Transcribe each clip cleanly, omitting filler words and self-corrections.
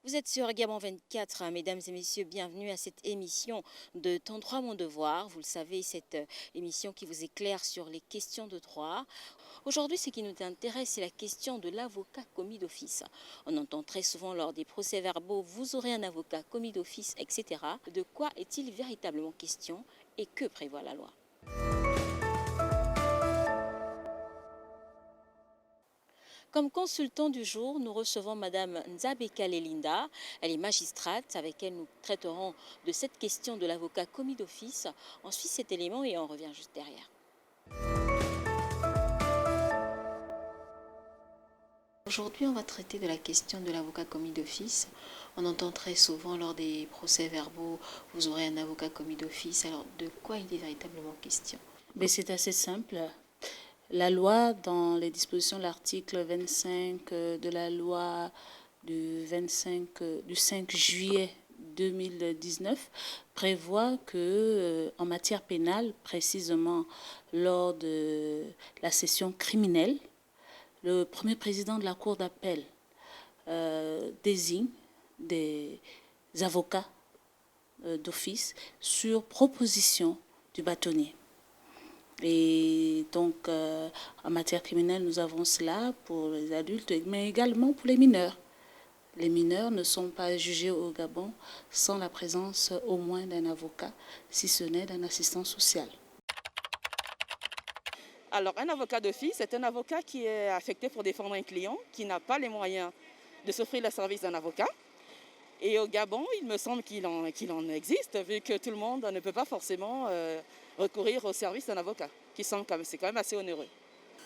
Vous êtes sur Gabon 24, mesdames et messieurs, bienvenue à cette émission de Ton droit, mon devoir. Vous le savez, cette émission qui vous éclaire sur les questions de droit. Aujourd'hui, ce qui nous intéresse, c'est la question de l'avocat commis d'office. On entend très souvent lors des procès-verbaux, vous aurez un avocat commis d'office, etc. De quoi est-il véritablement question et que prévoit la loi ? Comme consultant du jour, nous recevons Madame Nzabeka Lelinda. Elle est magistrate. Avec elle, nous traiterons de cette question de l'avocat commis d'office. On suit cet élément et on revient juste derrière. Aujourd'hui, on va traiter de la question de l'avocat commis d'office. On entend très souvent lors des procès-verbaux, vous aurez un avocat commis d'office. Alors, de quoi il est véritablement question ? Mais c'est assez simple. La loi, dans les dispositions de l'article 25 de la loi du 5 juillet 2019, prévoit que, en matière pénale, précisément lors de la session criminelle, le premier président de la Cour d'appel désigne des avocats d'office sur proposition du bâtonnier. Et donc, en matière criminelle, nous avons cela pour les adultes, mais également pour les mineurs. Les mineurs ne sont pas jugés au Gabon sans la présence au moins d'un avocat, si ce n'est d'un assistant social. Alors, un avocat d'office, c'est un avocat qui est affecté pour défendre un client qui n'a pas les moyens de s'offrir le service d'un avocat. Et au Gabon, il me semble qu'il en existe, vu que tout le monde ne peut pas forcément recourir au service d'un avocat, c'est quand même assez onéreux.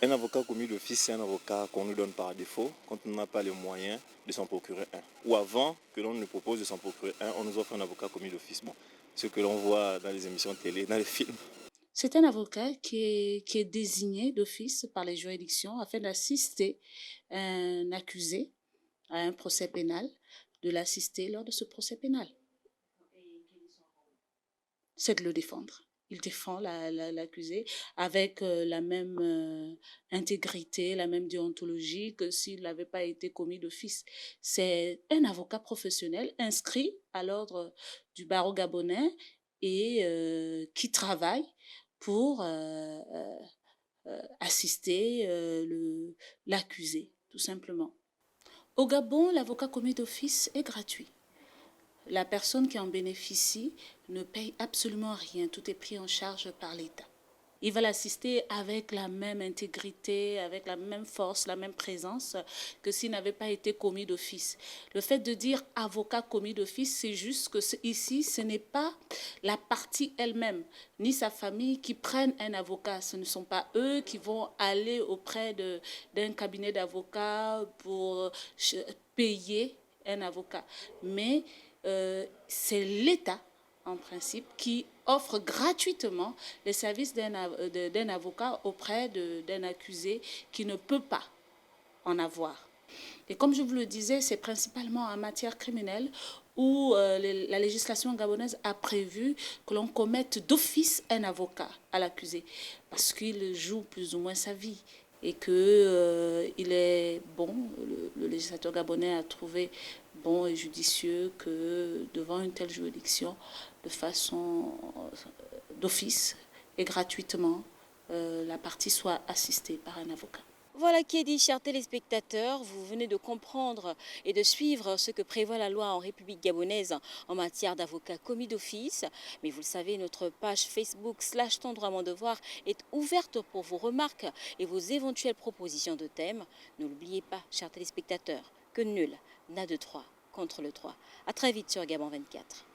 Un avocat commis d'office, c'est un avocat qu'on nous donne par défaut quand on n'a pas les moyens de s'en procurer un. Ou avant que l'on nous propose de s'en procurer un, on nous offre un avocat commis d'office. Bon, ce que l'on voit dans les émissions de télé, dans les films. C'est un avocat qui est désigné d'office par les juridictions afin d'assister un accusé à un procès pénal, de l'assister lors de ce procès pénal. C'est de le défendre. Il défend l'accusé avec la même intégrité, la même déontologie que s'il n'avait pas été commis d'office. C'est un avocat professionnel inscrit à l'ordre du barreau gabonais et qui travaille pour assister l'accusé, tout simplement. Au Gabon, l'avocat commis d'office est gratuit. La personne qui en bénéficie ne paye absolument rien. Tout est pris en charge par l'État. Il va l'assister avec la même intégrité, avec la même force, la même présence que s'il n'avait pas été commis d'office. Le fait de dire avocat commis d'office, c'est juste que ici, ce n'est pas la partie elle-même, ni sa famille qui prennent un avocat. Ce ne sont pas eux qui vont aller auprès d'un cabinet d'avocats pour payer un avocat. Mais c'est l'État, en principe, qui offre gratuitement les services d'un avocat auprès d'un accusé qui ne peut pas en avoir. Et comme je vous le disais, c'est principalement en matière criminelle où la législation gabonaise a prévu que l'on commette d'office un avocat à l'accusé, parce qu'il joue plus ou moins sa vie. Et qu'il est bon, le législateur gabonais a trouvé bon et judicieux que devant une telle juridiction, de façon d'office et gratuitement, la partie soit assistée par un avocat. Voilà qui est dit, chers téléspectateurs. Vous venez de comprendre et de suivre ce que prévoit la loi en République gabonaise en matière d'avocat commis d'office. Mais vous le savez, notre page Facebook /Ton droit, mon devoir est ouverte pour vos remarques et vos éventuelles propositions de thèmes. Ne l'oubliez pas, chers téléspectateurs, que nul n'a de droit contre le droit. À très vite sur Gabon 24.